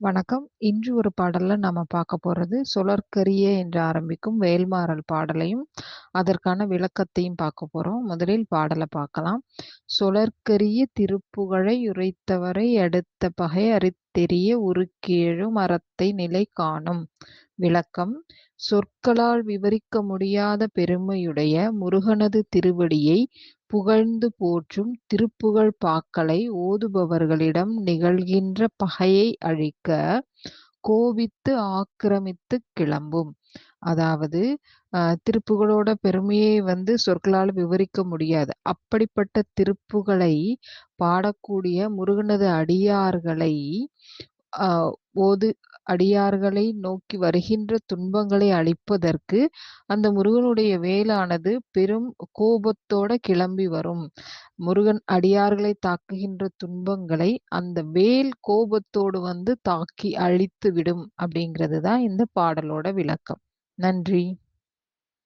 வணக்கம். இன்று ஒரு பாடல்ல நாம பார்க்க போறது, "சுழற்கரிய" என்று ஆரம்பிக்கும் வேல்மாறல் பாடலையும், அதற்கான விளக்கத்தையும் பார்க்க போறோம். முதலில் பாடல பார்க்கலாம். "சுழற்கரிய திருப்புகழை யுரைத்தவரை அடுத்த பகை அறித்தெரிய உருக்கேழு மரத்தை நிலை காணும்." விளக்கம்: சொற்களால் விவரிக்க முடியாத பெருமையுடைய முருகனது திருவடியை புகழ்ந்து போற்றும் திருப்புகழ் பாக்களை ஓதுபவர்களிடம் நிகழ்கின்ற பகையை அழிக்க கோபித்து ஆக்கிரமித்துக் கிளம்பும். அதாவது திருப்புகழோட பெருமையை சொற்களால் விவரிக்க முடியாது. அப்படிப்பட்ட திருப்புகழை பாடக்கூடிய முருகனது அடியார்களை ஓது அடியார்களை நோக்கி வருகின்ற துன்பங்களை அழிப்பதற்கு அந்த முருகனுடைய வேலானது பெரும் கோபத்தோட கிளம்பி வரும். முருகன் அடியார்களை தாக்குகின்ற துன்பங்களை அந்த வேல் கோபத்தோடு தாக்கி அழித்து விடும் அப்படிங்கிறது தான் இந்த பாடலோட விளக்கம். நன்றி.